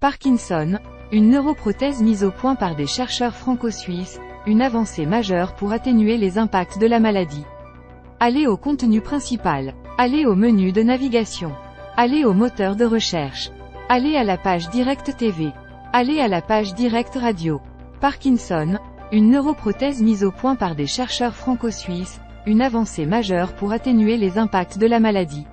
Parkinson, une neuroprothèse mise au point par des chercheurs franco-suisses, une avancée majeure pour atténuer les impacts de la maladie. Allez au contenu principal. Allez au menu de navigation. Allez au moteur de recherche. Allez à la page Direct TV. Allez à la page Direct Radio. Parkinson, une neuroprothèse mise au point par des chercheurs franco-suisses, une avancée majeure pour atténuer les impacts de la maladie.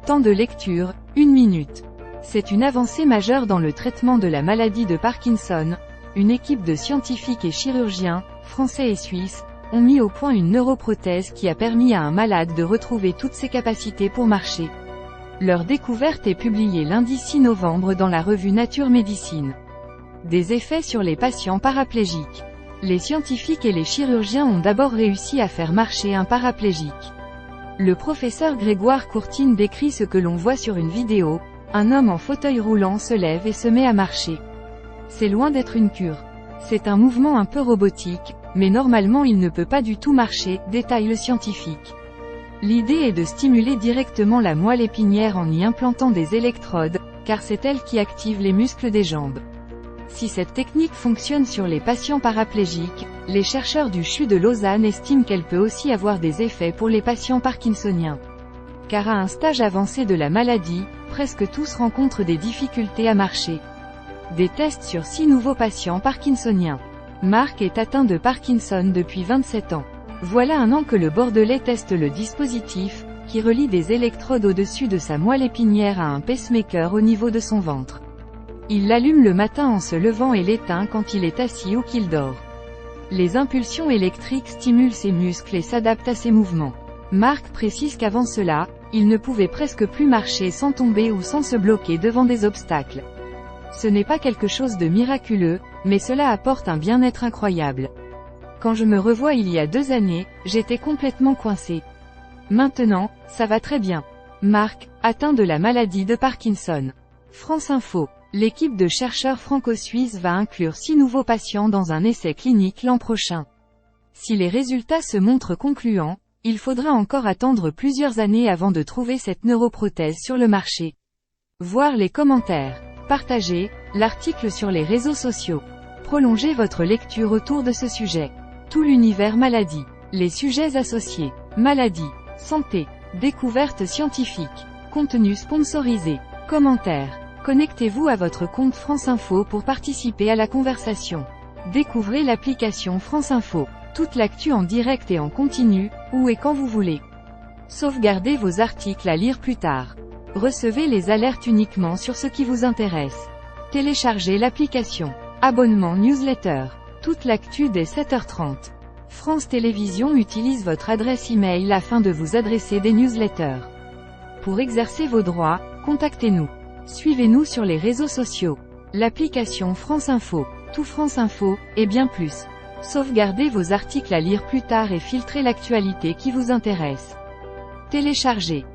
Temps de lecture, 1 minute. C'est une avancée majeure dans le traitement de la maladie de Parkinson. Une équipe de scientifiques et chirurgiens, français et suisses, ont mis au point une neuroprothèse qui a permis à un malade de retrouver toutes ses capacités pour marcher. Leur découverte est publiée lundi 6 novembre dans la revue Nature Médecine. Des effets sur les patients paraplégiques. Les scientifiques et les chirurgiens ont d'abord réussi à faire marcher un paraplégique. Le professeur Grégoire Courtine décrit ce que l'on voit sur une vidéo. Un homme en fauteuil roulant se lève et se met à marcher. C'est loin d'être une cure. C'est un mouvement un peu robotique, mais normalement il ne peut pas du tout marcher, détaille le scientifique. L'idée est de stimuler directement la moelle épinière en y implantant des électrodes, car c'est elle qui active les muscles des jambes. Si cette technique fonctionne sur les patients paraplégiques, les chercheurs du CHU de Lausanne estiment qu'elle peut aussi avoir des effets pour les patients parkinsoniens. Car à un stage avancé de la maladie, presque tous rencontrent des difficultés à marcher. Des tests sur 6 nouveaux patients parkinsoniens. Marc est atteint de Parkinson depuis 27 ans. Voilà 1 an que le Bordelais teste le dispositif, qui relie des électrodes au-dessus de sa moelle épinière à un pacemaker au niveau de son ventre. Il l'allume le matin en se levant et l'éteint quand il est assis ou qu'il dort. Les impulsions électriques stimulent ses muscles et s'adaptent à ses mouvements. Marc précise qu'avant cela, il ne pouvait presque plus marcher sans tomber ou sans se bloquer devant des obstacles. Ce n'est pas quelque chose de miraculeux, mais cela apporte un bien-être incroyable. Quand je me revois il y a 2 années, j'étais complètement coincé. Maintenant, ça va très bien. Marc, atteint de la maladie de Parkinson. France Info. L'équipe de chercheurs franco-suisses va inclure 6 nouveaux patients dans un essai clinique l'an prochain. Si les résultats se montrent concluants, il faudra encore attendre plusieurs années avant de trouver cette neuroprothèse sur le marché. Voir les commentaires. Partagez l'article sur les réseaux sociaux. Prolongez votre lecture autour de ce sujet. Tout l'univers maladie. Les sujets associés. Maladie. Santé. Découvertes scientifiques. Contenu sponsorisé. Commentaires. Connectez-vous à votre compte France Info pour participer à la conversation. Découvrez l'application France Info. Toute l'actu en direct et en continu, où et quand vous voulez. Sauvegardez vos articles à lire plus tard. Recevez les alertes uniquement sur ce qui vous intéresse. Téléchargez l'application. Abonnement newsletter. Toute l'actu dès 7h30. France Télévisions utilise votre adresse e-mail afin de vous adresser des newsletters. Pour exercer vos droits, contactez-nous. Suivez-nous sur les réseaux sociaux. L'application France Info, Tout France Info, et bien plus. Sauvegardez vos articles à lire plus tard et filtrez l'actualité qui vous intéresse. Téléchargez.